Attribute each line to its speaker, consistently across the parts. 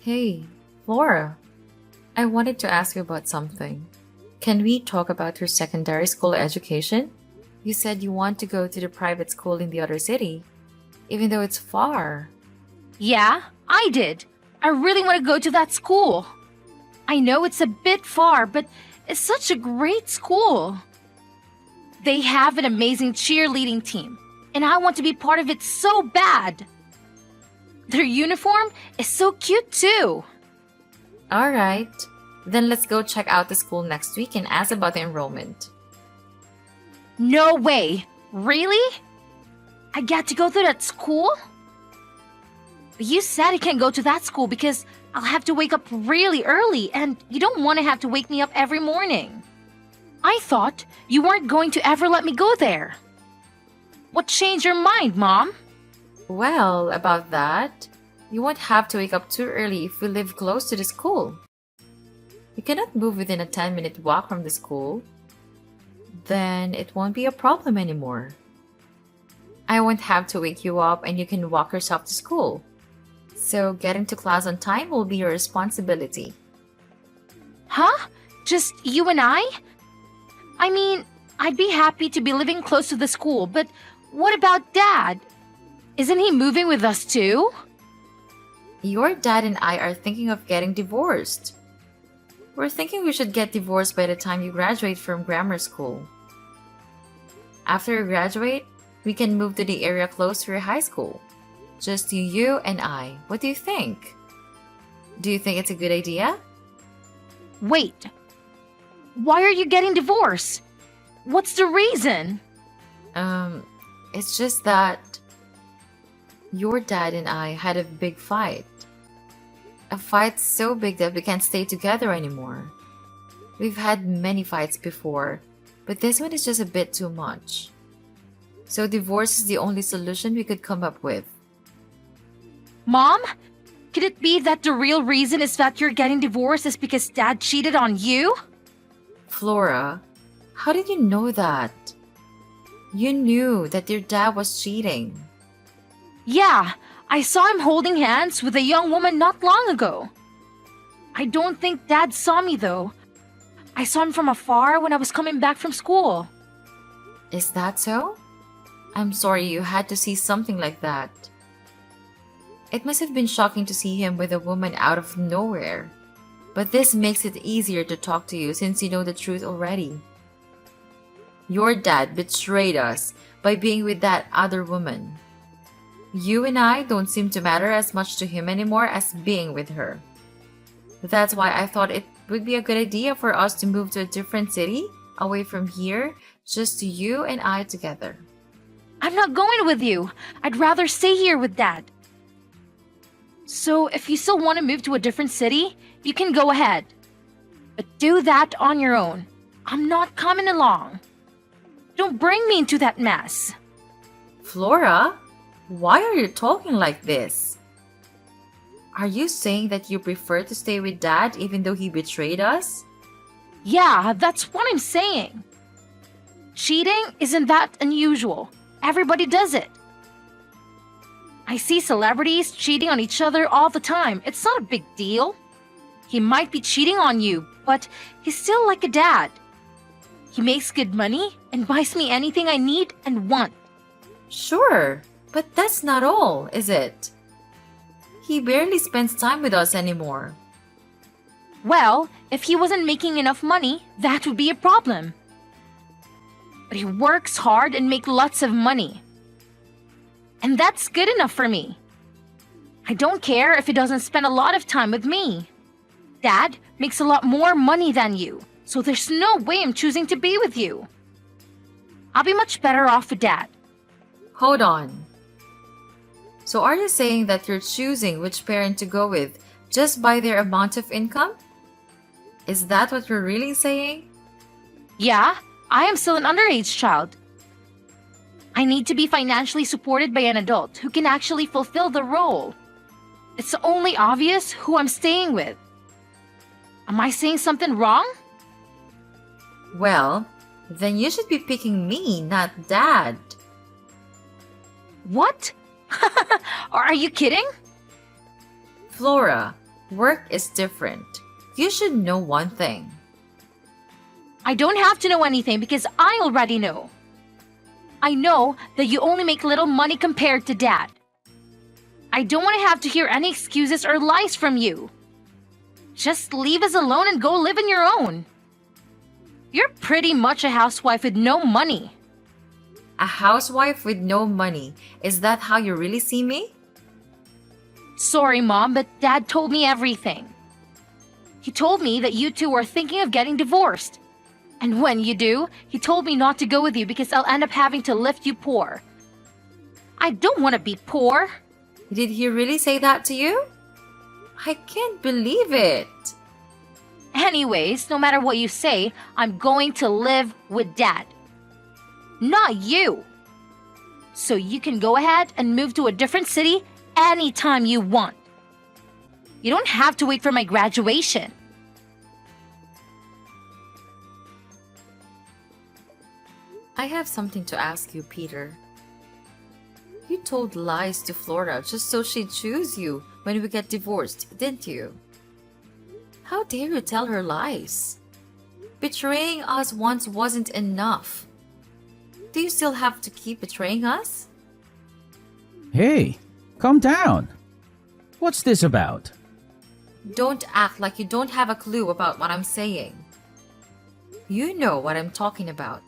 Speaker 1: Hey, Laura, I wanted to ask you about something. Can we talk about your secondary school education? You said you want to go to the private school in the other city, even though it's far.
Speaker 2: Yeah, I did. I really want to go to that school. I know it's a bit far, but it's such a great school. They have an amazing cheerleading team, and I want to be part of it so bad. Their uniform is so cute too.
Speaker 1: Alright, then let's go check out the school next week and ask about the enrollment.
Speaker 2: No way. Really? I get to go to that school? But you said I can't go to that school because I'll have to wake up really early, and you don't want to have to wake me up every morning. I thought you weren't going to ever let me go there. What changed your mind, Mom?
Speaker 1: Well, about that, you won't have to wake up too early if we live close to the school. You cannot move within a 10-minute walk from the school. Then it won't be a problem anymore. I won't have to wake you up and you can walk yourself to school. So getting to class on time will be your responsibility.
Speaker 2: Huh? Just you and I? I mean, I'd be happy to be living close to the school, but what about Dad? Isn't he moving with us too?
Speaker 1: Your dad and I are thinking of getting divorced. We're thinking we should get divorced by the time you graduate from grammar school. After you graduate, we can move to the area close to your high school. Just you and I. What do you think? Do you think it's a good idea?
Speaker 2: Wait. Why are you getting divorced? What's the reason?
Speaker 1: It's just that your dad and I had a big fight. A fight so big that we can't stay together anymore. We've had many fights before, but this one is just a bit too much. So divorce is the only solution we could come up with.
Speaker 2: Mom? Could it be that the real reason is that you're getting divorced is because Dad cheated on you?
Speaker 1: Flora, how did you know that? You knew that your dad was cheating.
Speaker 2: Yeah, I saw him holding hands with a young woman not long ago. I don't think Dad saw me though. I saw him from afar when I was coming back from school.
Speaker 1: Is that so? I'm sorry you had to see something like that. It must have been shocking to see him with a woman out of nowhere. But this makes it easier to talk to you since you know the truth already. Your dad betrayed us by being with that other woman. You and I don't seem to matter as much to him anymore as being with her. That's why I thought it would be a good idea for us to move to a different city, away from here, just you and I together.
Speaker 2: I'm not going with you. I'd rather stay here with Dad. So if you still want to move to a different city, you can go ahead. But do that on your own. I'm not coming along. Don't bring me into that mess.
Speaker 1: Flora, why are you talking like this? Are you saying that you prefer to stay with Dad even though he betrayed us?
Speaker 2: Yeah, that's what I'm saying. Cheating isn't that unusual. Everybody does it. I see celebrities cheating on each other all the time. It's not a big deal. He might be cheating on you, but he's still like a dad. He makes good money and buys me anything I need and want.
Speaker 1: Sure, but that's not all, is it? He barely spends time with us anymore.
Speaker 2: Well, if he wasn't making enough money, that would be a problem. But he works hard and makes lots of money. And that's good enough for me. I don't care if he doesn't spend a lot of time with me. Dad makes a lot more money than you, so there's no way I'm choosing to be with you. I'll be much better off with Dad.
Speaker 1: Hold on. So are you saying that you're choosing which parent to go with just by their amount of income? Is that what you're really saying?
Speaker 2: Yeah, I am still an underage child. I need to be financially supported by an adult who can actually fulfill the role. It's only obvious who I'm staying with. Am I saying something wrong?
Speaker 1: Well, then you should be picking me, not Dad.
Speaker 2: What? Are you kidding?
Speaker 1: Flora, Work is different. You should know one thing.
Speaker 2: I don't have to know anything because I already know. I know that you only make little money compared to Dad. I don't want to have to hear any excuses or lies from you. Just leave us alone and go live on your own. You're pretty much a housewife with no money.
Speaker 1: A housewife with no money. Is that how you really see me?
Speaker 2: Sorry, Mom, but Dad told me everything. He told me that you two are thinking of getting divorced. And when you do, he told me not to go with you because I'll end up having to lift you poor. I don't want to be poor.
Speaker 1: Did he really say that to you? I can't believe it.
Speaker 2: Anyways, no matter what you say, I'm going to live with Dad. Not you. So you can go ahead and move to a different city anytime you want. You don't have to wait for my graduation.
Speaker 1: I have something to ask you, Peter. You told lies to Flora just so she'd choose you when we get divorced, didn't you? How dare you tell her lies? Betraying us once wasn't enough. Do you still have to keep betraying us?
Speaker 3: Hey, calm down. What's this about?
Speaker 1: Don't act like you don't have a clue about what I'm saying. You know what I'm talking about.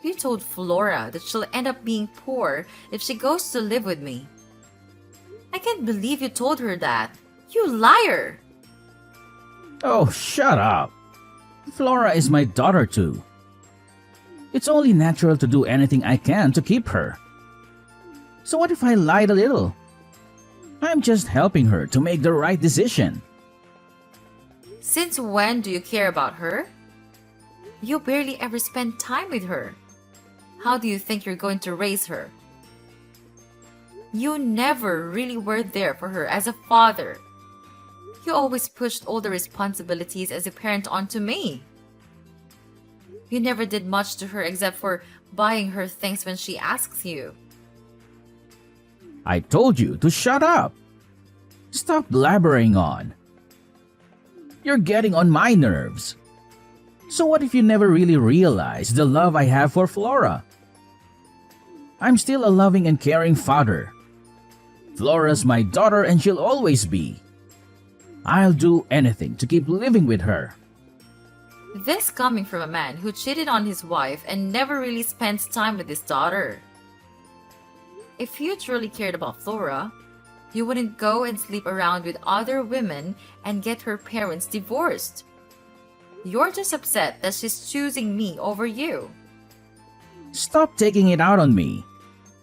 Speaker 1: You told Flora that she'll end up being poor if she goes to live with me. I can't believe you told her that. You liar!
Speaker 3: Oh, shut up. Flora is my daughter too. It's only natural to do anything I can to keep her. So what if I lied a little? I'm just helping her to make the right decision.
Speaker 1: Since when do you care about her? You barely ever spend time with her. How do you think you're going to raise her? You never really were there for her as a father. You always pushed all the responsibilities as a parent onto me. You never did much to her except for buying her things when she asks you.
Speaker 3: I told you to shut up. Stop blabbering on. You're getting on my nerves. So what if you never really realized the love I have for Flora? I'm still a loving and caring father. Flora's my daughter and she'll always be. I'll do anything to keep living with her.
Speaker 1: This coming from a man who cheated on his wife and never really spends time with his daughter. If you truly cared about Flora, you wouldn't go and sleep around with other women and get her parents divorced. You're just upset that she's choosing me over you.
Speaker 3: Stop taking it out on me.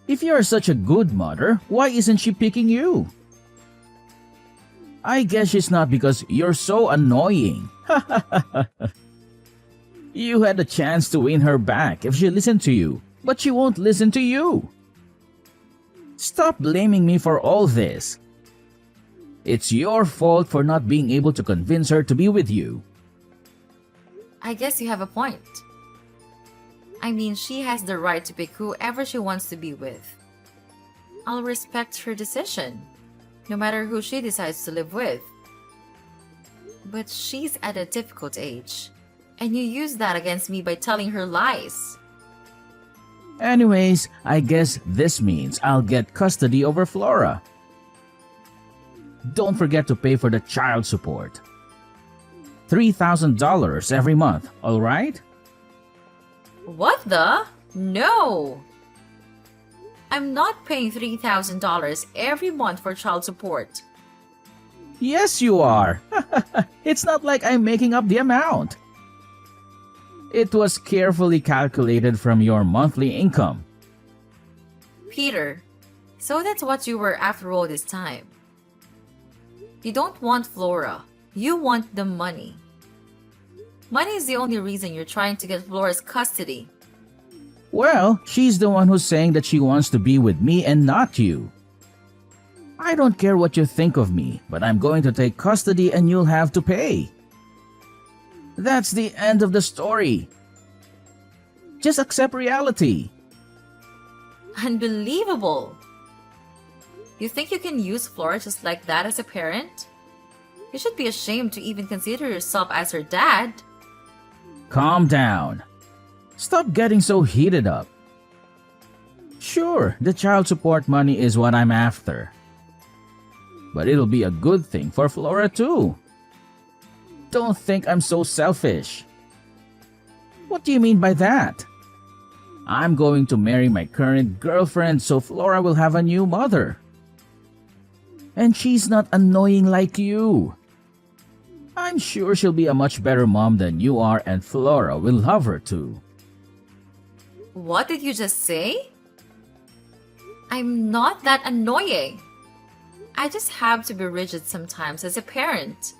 Speaker 3: If you're such a good mother, why isn't she picking you? I guess she's not because you're so annoying. You had a chance to win her back if she listened to you, but she won't listen to you. Stop blaming me for all this. It's your fault for not being able to convince her to be with you.
Speaker 1: I guess you have a point. I mean, she has the right to pick whoever she wants to be with. I'll respect her decision, no matter who she decides to live with. But she's at a difficult age, and you use that against me by telling her lies.
Speaker 3: Anyways, I guess this means I'll get custody over Flora. Don't forget to pay for the child support. $3,000 every month, alright?
Speaker 1: What the? No! I'm not paying $3,000 every month for child support.
Speaker 3: Yes, you are. It's not like I'm making up the amount. It was carefully calculated from your monthly income.
Speaker 1: Peter, so that's what you were after all this time. You don't want Flora. You want the money. Money is the only reason you're trying to get Flora's custody.
Speaker 3: Well, she's the one who's saying that she wants to be with me and not you. I don't care what you think of me, but I'm going to take custody and you'll have to pay. That's the end of the story. Just accept reality.
Speaker 1: Unbelievable! You think you can use Flora just like that as a parent? You should be ashamed to even consider yourself as her dad.
Speaker 3: Calm down. Stop getting so heated up. Sure, the child support money is what I'm after. But it'll be a good thing for Flora too. Don't think I'm so selfish. What do you mean by that? I'm going to marry my current girlfriend so Flora will have a new mother. And she's not annoying like you. I'm sure she'll be a much better mom than you are and Flora will love her too.
Speaker 1: What did you just say? I'm not that annoying. I just have to be rigid sometimes as a parent.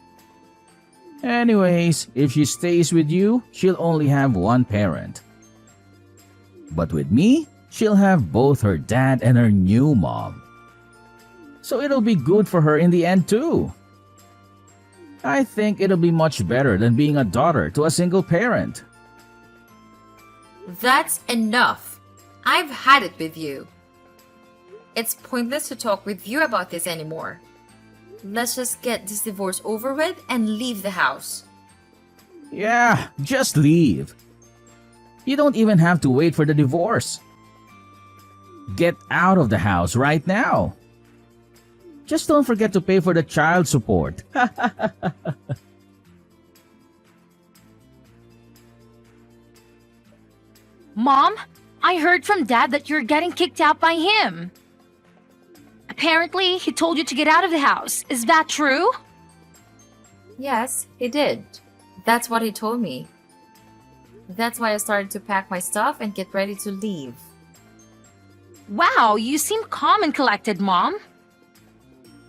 Speaker 3: Anyways, if she stays with you, she'll only have one parent. But with me, she'll have both her dad and her new mom. So it'll be good for her in the end too. I think it'll be much better than being a daughter to a single parent.
Speaker 1: That's enough. I've had it with you. It's pointless to talk with you about this anymore. Let's just get this divorce over with and leave the house.
Speaker 3: Yeah, just leave. You don't even have to wait for the divorce. Get out of the house right now. Just don't forget to pay for the child support.
Speaker 2: Mom, I heard from Dad that you're getting kicked out by him. Apparently, he told you to get out of the house. Is that true?
Speaker 1: Yes, he did. That's what he told me. That's why I started to pack my stuff and get ready to leave.
Speaker 2: Wow, you seem calm and collected, Mom.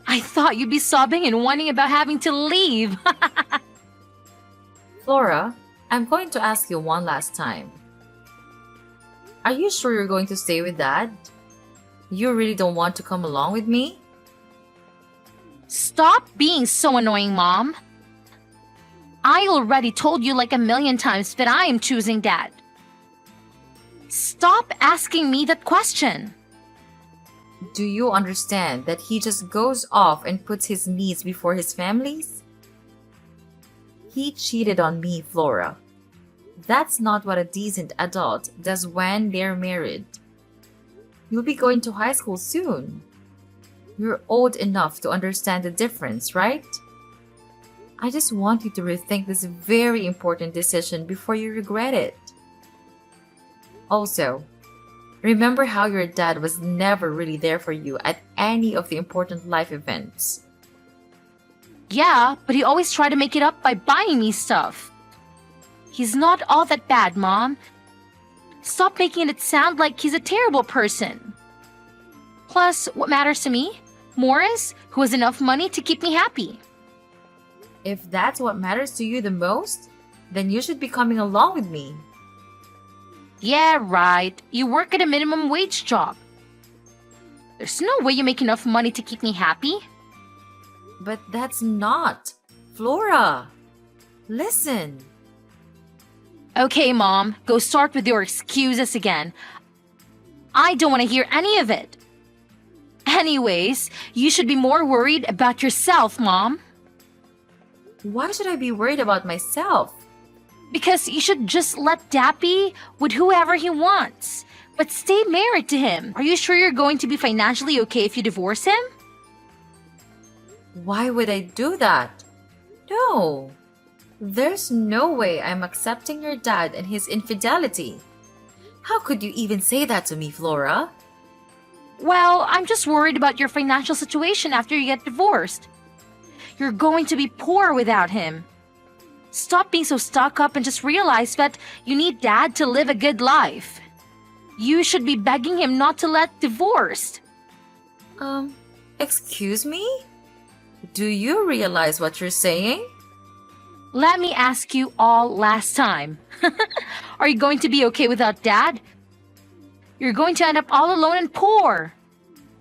Speaker 2: I thought you'd be sobbing and whining about having to leave.
Speaker 1: Flora, I'm going to ask you one last time. Are you sure you're going to stay with Dad? You really don't want to come along with me?
Speaker 2: Stop being so annoying, Mom. I already told you like a million times that I am choosing Dad. Stop asking me that question.
Speaker 1: Do you understand that he just goes off and puts his needs before his family's? He cheated on me, Flora. That's not what a decent adult does when they're married. You'll be going to high school soon. You're old enough to understand the difference, right? I just want you to rethink this very important decision before you regret it. Also, remember how your dad was never really there for you at any of the important life events.
Speaker 2: Yeah, but he always tried to make it up by buying me stuff. He's not all that bad, Mom. Stop making it sound like he's a terrible person. Plus, what matters to me? Morris, who has enough money to keep me happy.
Speaker 1: If that's what matters to you the most, then you should be coming along with me.
Speaker 2: Yeah, right. You work at a minimum wage job. There's no way you make enough money to keep me happy.
Speaker 1: But that's not. Flora, listen.
Speaker 2: Okay, Mom, go start with your excuses again. I don't want to hear any of it. Anyways, you should be more worried about yourself, Mom.
Speaker 1: Why should I be worried about myself?
Speaker 2: Because you should just let Dad be with whoever he wants. But stay married to him. Are you sure you're going to be financially okay if you divorce him?
Speaker 1: Why would I do that? No. There's no way I'm accepting your dad and his infidelity. How could you even say that to me, Flora?
Speaker 2: Well, I'm just worried about your financial situation after you get divorced. You're going to be poor without him. Stop being so stuck up and just realize that you need Dad to live a good life. You should be begging him not to let divorced.
Speaker 1: Excuse me? Do you realize what you're saying?
Speaker 2: Let me ask you all last time. Are you going to be okay without Dad? You're going to end up all alone and poor.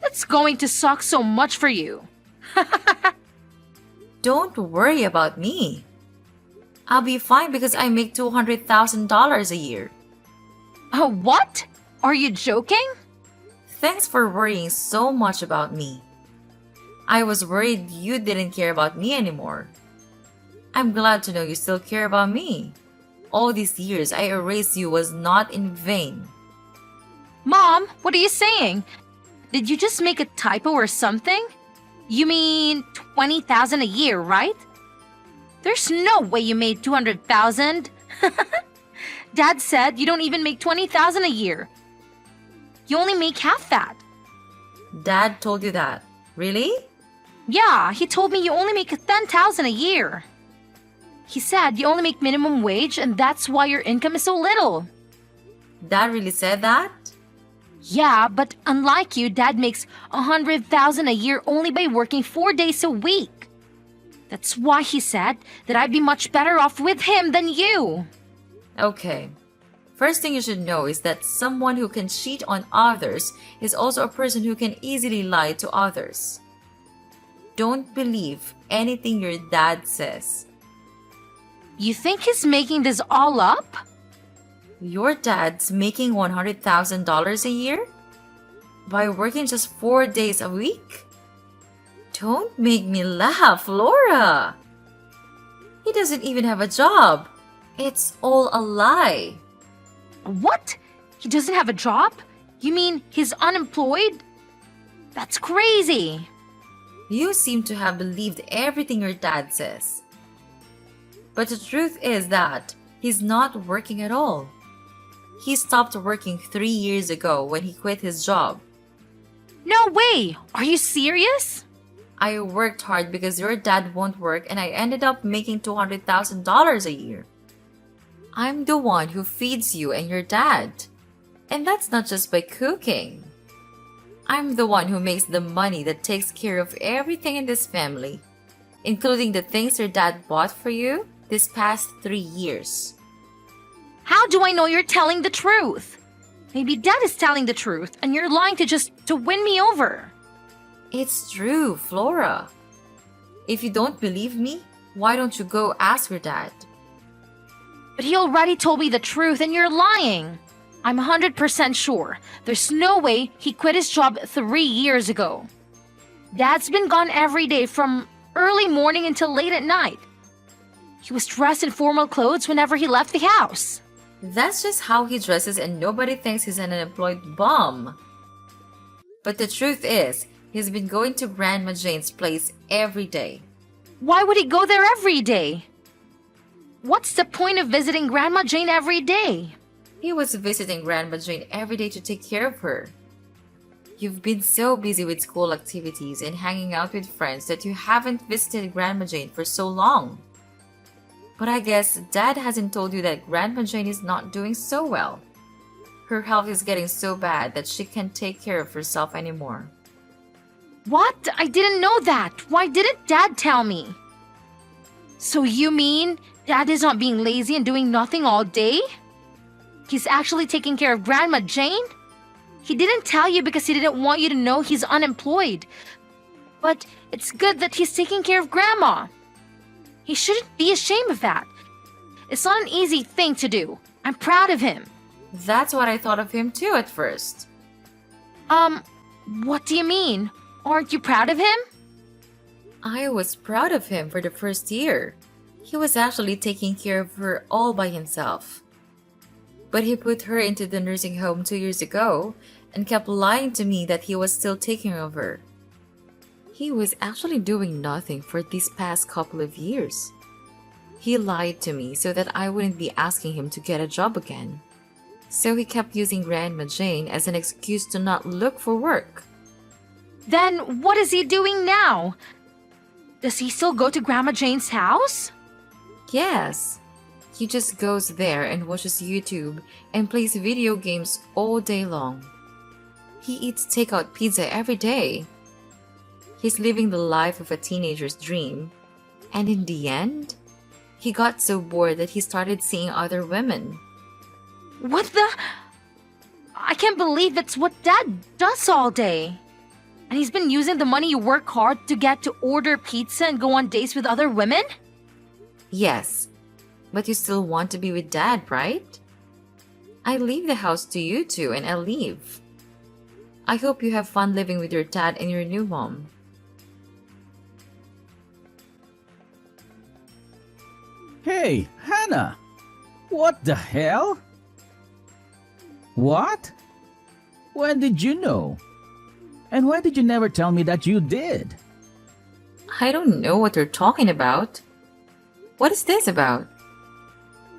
Speaker 2: It's going to suck so much for you.
Speaker 1: Don't worry about me. I'll be fine because I make $200,000 a year.
Speaker 2: What? Are you joking?
Speaker 1: Thanks for worrying so much about me. I was worried you didn't care about me anymore. I'm glad to know you still care about me. All these years I erased you was not in vain.
Speaker 2: Mom, what are you saying? Did you just make a typo or something? You mean 20,000 a year, right? There's no way you made 200,000. Dad said you don't even make 20,000 a year. You only make half that.
Speaker 1: Dad told you that. Really?
Speaker 2: Yeah, he told me you only make 10,000 a year. He said you only make minimum wage and that's why your income is so little.
Speaker 1: Dad really said that?
Speaker 2: Yeah, but unlike you, Dad makes 100,000 a year only by working 4 days a week. That's why he said that I'd be much better off with him than you.
Speaker 1: Okay. First thing you should know is that someone who can cheat on others is also a person who can easily lie to others. Don't believe anything your dad says.
Speaker 2: You think he's making this all up?
Speaker 1: Your dad's making $100,000 a year? By working just 4 days a week? Don't make me laugh, Laura! He doesn't even have a job. It's all a lie.
Speaker 2: What? He doesn't have a job? You mean he's unemployed? That's crazy.
Speaker 1: You seem to have believed everything your dad says. But the truth is that he's not working at all. He stopped working 3 years ago when he quit his job.
Speaker 2: No way! Are you serious?
Speaker 1: I worked hard because your dad won't work and I ended up making $200,000 a year. I'm the one who feeds you and your dad. And that's not just by cooking. I'm the one who makes the money that takes care of everything in this family, including the things your dad bought for you this past 3 years.
Speaker 2: How do I know you're telling the truth? Maybe Dad is telling the truth and you're lying to win me over.
Speaker 1: It's true, Flora. If you don't believe me, why don't you go ask your dad?
Speaker 2: But he already told me the truth and you're lying. I'm 100% sure. There's no way he quit his job 3 years ago. Dad's been gone every day from early morning until late at night. He was dressed in formal clothes whenever he left the house.
Speaker 1: That's just how he dresses and nobody thinks he's an unemployed bum. But the truth is, he's been going to Grandma Jane's place every day.
Speaker 2: Why would he go there every day? What's the point of visiting Grandma Jane every day?
Speaker 1: He was visiting Grandma Jane every day to take care of her. You've been so busy with school activities and hanging out with friends that you haven't visited Grandma Jane for so long. But I guess Dad hasn't told you that Grandma Jane is not doing so well. Her health is getting so bad that she can't take care of herself anymore.
Speaker 2: What? I didn't know that. Why didn't Dad tell me? So you mean Dad is not being lazy and doing nothing all day? He's actually taking care of Grandma Jane? He didn't tell you because he didn't want you to know he's unemployed. But it's good that he's taking care of Grandma. He shouldn't be ashamed of that. It's not an easy thing to do. I'm proud of him.
Speaker 1: That's what I thought of him too at first.
Speaker 2: What do you mean? Aren't you proud of him?
Speaker 1: I was proud of him for the first year. He was actually taking care of her all by himself. But he put her into the nursing home 2 years ago and kept lying to me that he was still taking care of her. He was actually doing nothing for these past couple of years. He lied to me so that I wouldn't be asking him to get a job again. So he kept using Grandma Jane as an excuse to not look for work.
Speaker 2: Then what is he doing now? Does he still go to Grandma Jane's house?
Speaker 1: Yes. He just goes there and watches YouTube and plays video games all day long. He eats takeout pizza every day. He's living the life of a teenager's dream. And in the end, he got so bored that he started seeing other women.
Speaker 2: What the? I can't believe that's what Dad does all day. And he's been using the money you work hard to get to order pizza and go on dates with other women?
Speaker 1: Yes, but you still want to be with Dad, right? I leave the house to you two and I'll leave. I hope you have fun living with your dad and your new mom.
Speaker 3: Hey, Hannah! What the hell? What? When did you know? And why did you never tell me that you did?
Speaker 1: I don't know what you're talking about. What is this about?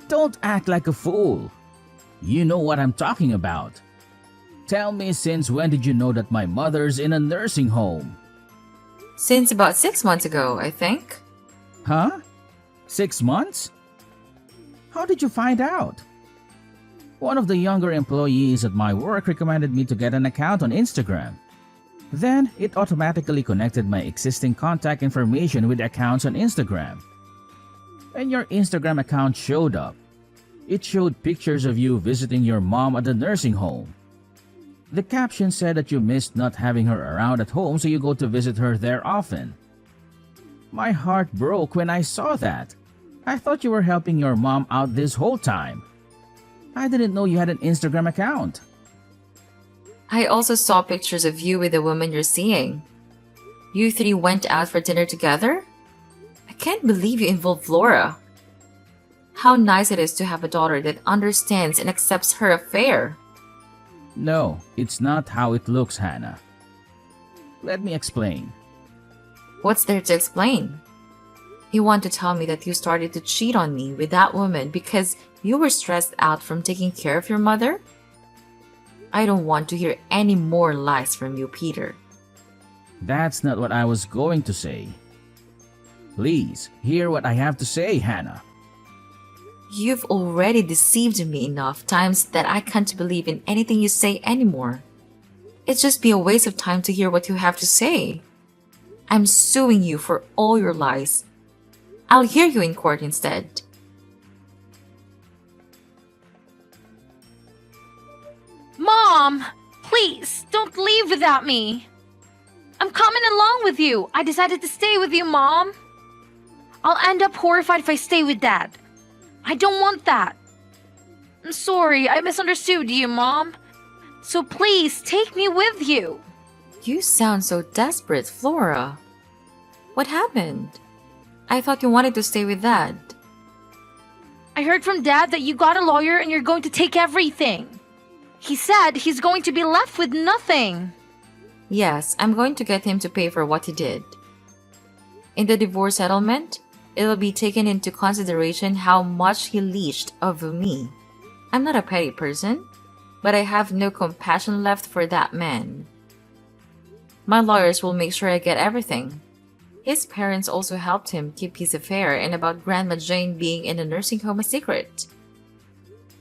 Speaker 3: Don't act like a fool. You know what I'm talking about. Tell me, since when did you know that my mother's in a nursing home?
Speaker 1: Since about 6 months ago, I think.
Speaker 3: Huh? 6 months? How did you find out? One of the younger employees at my work recommended me to get an account on Instagram. Then, it automatically connected my existing contact information with accounts on Instagram. And your Instagram account showed up. It showed pictures of you visiting your mom at the nursing home. The caption said that you missed not having her around at home, so you go to visit her there often. My heart broke when I saw that. I thought you were helping your mom out this whole time. I didn't know you had an Instagram account.
Speaker 1: I also saw pictures of you with the woman you're seeing. You three went out for dinner together? I can't believe you involved Flora. How nice it is to have a daughter that understands and accepts her affair.
Speaker 3: No, it's not how it looks, Hannah. Let me explain.
Speaker 1: What's there to explain? You want to tell me that you started to cheat on me with that woman because you were stressed out from taking care of your mother? I don't want to hear any more lies from you, Peter.
Speaker 3: That's not what I was going to say. Please, hear what I have to say, Hannah.
Speaker 1: You've already deceived me enough times that I can't believe in anything you say anymore. It'd just be a waste of time to hear what you have to say. I'm suing you for all your lies. I'll hear you in court instead.
Speaker 2: Mom! Please, don't leave without me. I'm coming along with you. I decided to stay with you, Mom. I'll end up horrified if I stay with Dad. I don't want that. I'm sorry, I misunderstood you, Mom. So please, take me with you.
Speaker 1: You sound so desperate, Flora. What happened? I thought you wanted to stay with Dad.
Speaker 2: I heard from Dad that you got a lawyer and you're going to take everything. He said he's going to be left with nothing.
Speaker 1: Yes, I'm going to get him to pay for what he did. In the divorce settlement, it will be taken into consideration how much he leached of me. I'm not a petty person, but I have no compassion left for that man. My lawyers will make sure I get everything. His parents also helped him keep his affair and about Grandma Jane being in a nursing home a secret.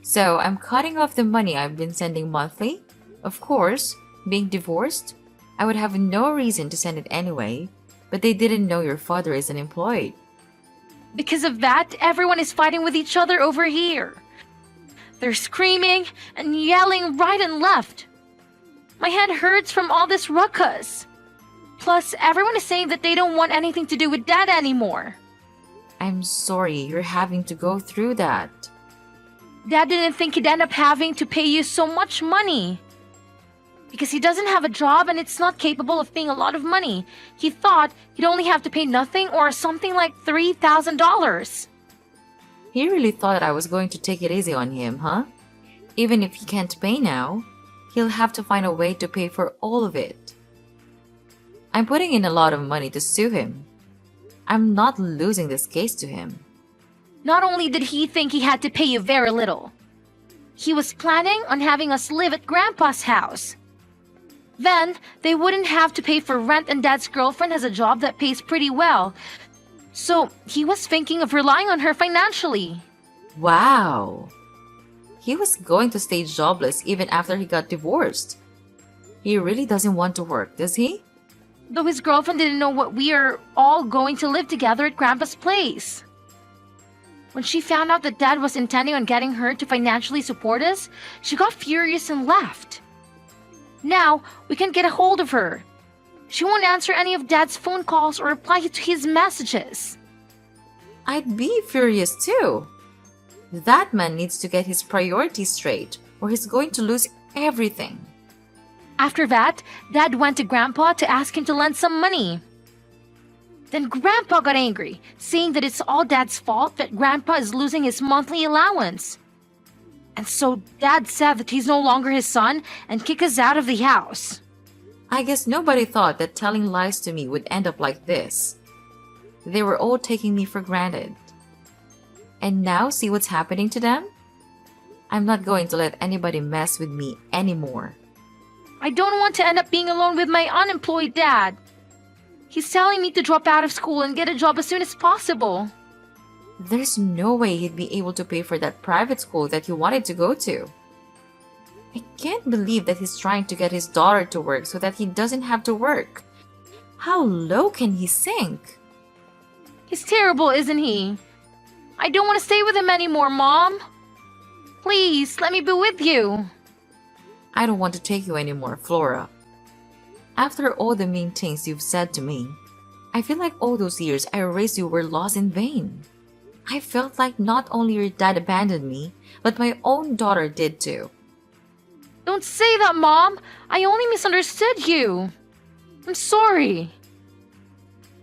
Speaker 1: So I'm cutting off the money I've been sending monthly. Of course, being divorced, I would have no reason to send it anyway, but they didn't know your father is unemployed.
Speaker 2: Because of that, everyone is fighting with each other over here. They're screaming and yelling right and left. My head hurts from all this ruckus. Plus, everyone is saying that they don't want anything to do with Dad anymore.
Speaker 1: I'm sorry you're having to go through that.
Speaker 2: Dad didn't think he'd end up having to pay you so much money. Because he doesn't have a job and it's not capable of paying a lot of money. He thought he'd only have to pay nothing or something like $3,000.
Speaker 1: He really thought I was going to take it easy on him, huh? Even if he can't pay now, he'll have to find a way to pay for all of it. I'm putting in a lot of money to sue him. I'm not losing this case to him.
Speaker 2: Not only did he think he had to pay you very little, he was planning on having us live at Grandpa's house. Then, they wouldn't have to pay for rent and Dad's girlfriend has a job that pays pretty well. So, he was thinking of relying on her financially.
Speaker 1: Wow! He was going to stay jobless even after he got divorced. He really doesn't want to work, does he?
Speaker 2: Though his girlfriend didn't know what we are all going to live together at Grandpa's place. When she found out that Dad was intending on getting her to financially support us, she got furious and left. Now, we can't get a hold of her. She won't answer any of Dad's phone calls or reply to his messages.
Speaker 1: I'd be furious too. That man needs to get his priorities straight or he's going to lose everything.
Speaker 2: After that, Dad went to Grandpa to ask him to lend some money. Then Grandpa got angry, saying that it's all Dad's fault that Grandpa is losing his monthly allowance. And so Dad said that he's no longer his son and kick us out of the house.
Speaker 1: I guess nobody thought that telling lies to me would end up like this. They were all taking me for granted. And now see what's happening to them? I'm not going to let anybody mess with me anymore.
Speaker 2: I don't want to end up being alone with my unemployed dad. He's telling me to drop out of school and get a job as soon as possible.
Speaker 1: There's no way he'd be able to pay for that private school that he wanted to go to. I can't believe that he's trying to get his daughter to work so that he doesn't have to work. How low can he sink?
Speaker 2: He's terrible, isn't he? I don't want to stay with him anymore, Mom. Please, let me be with you.
Speaker 1: I don't want to take you anymore, Flora. After all the mean things you've said to me, I feel like all those years I raised you were lost in vain. I felt like not only your dad abandoned me, but my own daughter did too.
Speaker 2: Don't say that, Mom. I only misunderstood you. I'm sorry.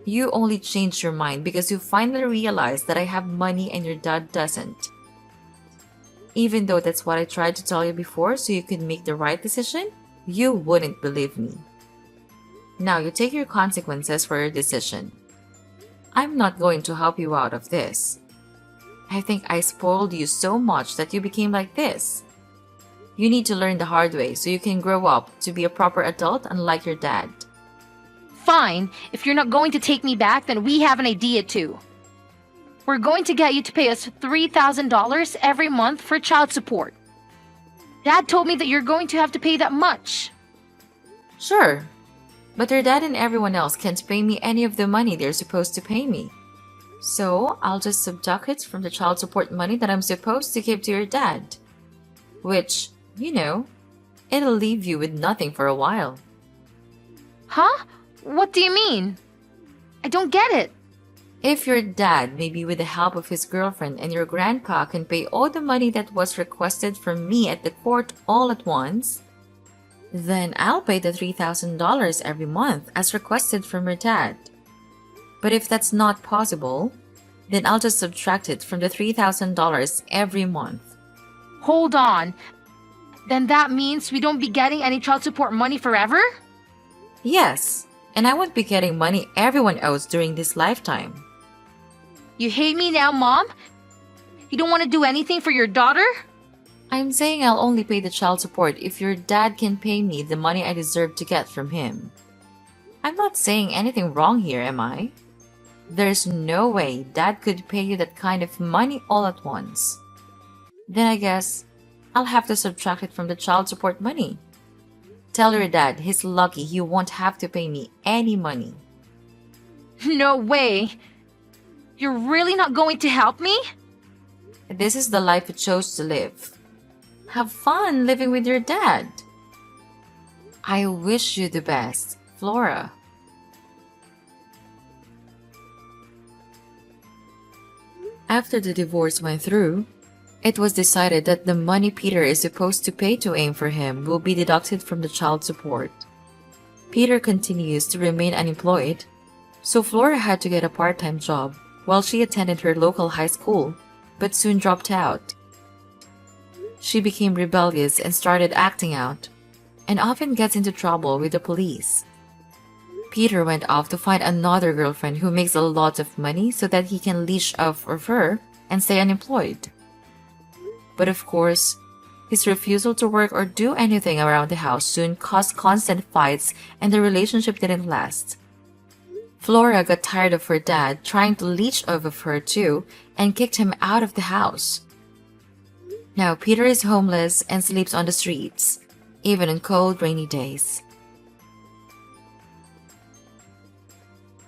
Speaker 1: You only changed your mind because you finally realized that I have money and your dad doesn't. Even though that's what I tried to tell you before so you could make the right decision, you wouldn't believe me. Now you take your consequences for your decision. I'm not going to help you out of this. I think I spoiled you so much that you became like this. You need to learn the hard way so you can grow up to be a proper adult unlike your dad.
Speaker 2: Fine. If you're not going to take me back, then we have an idea too. We're going to get you to pay us $3,000 every month for child support. Dad told me that you're going to have to pay that much.
Speaker 1: Sure, but your dad and everyone else can't pay me any of the money they're supposed to pay me. So I'll just subtract it from the child support money that I'm supposed to give to your dad. Which, it'll leave you with nothing for a while.
Speaker 2: Huh? What do you mean? I don't get it.
Speaker 1: If your dad, maybe with the help of his girlfriend and your grandpa, can pay all the money that was requested from me at the court all at once, then I'll pay the $3,000 every month as requested from your dad. But if that's not possible, then I'll just subtract it from the $3,000 every month.
Speaker 2: Hold on. Then that means we don't be getting any child support money forever?
Speaker 1: Yes, and I won't be getting money everyone owes during this lifetime.
Speaker 2: You hate me now, Mom? You don't want to do anything for your daughter?
Speaker 1: I'm saying I'll only pay the child support if your dad can pay me the money I deserve to get from him. I'm not saying anything wrong here, am I? There's no way Dad could pay you that kind of money all at once. Then I guess I'll have to subtract it from the child support money. Tell your dad he's lucky he won't have to pay me any money.
Speaker 2: No way. You're really not going to help me?
Speaker 1: This is the life you chose to live. Have fun living with your dad. I wish you the best, Flora. After the divorce went through, it was decided that the money Peter is supposed to pay to AIM for him will be deducted from the child support. Peter continues to remain unemployed, so Flora had to get a part-time job while she attended her local high school, but soon dropped out. She became rebellious and started acting out, and often gets into trouble with the police. Peter went off to find another girlfriend who makes a lot of money so that he can leash off of her and stay unemployed. But of course, his refusal to work or do anything around the house soon caused constant fights and the relationship didn't last. Flora got tired of her dad trying to leech off of her too and kicked him out of the house. Now Peter is homeless and sleeps on the streets, even on cold, rainy days.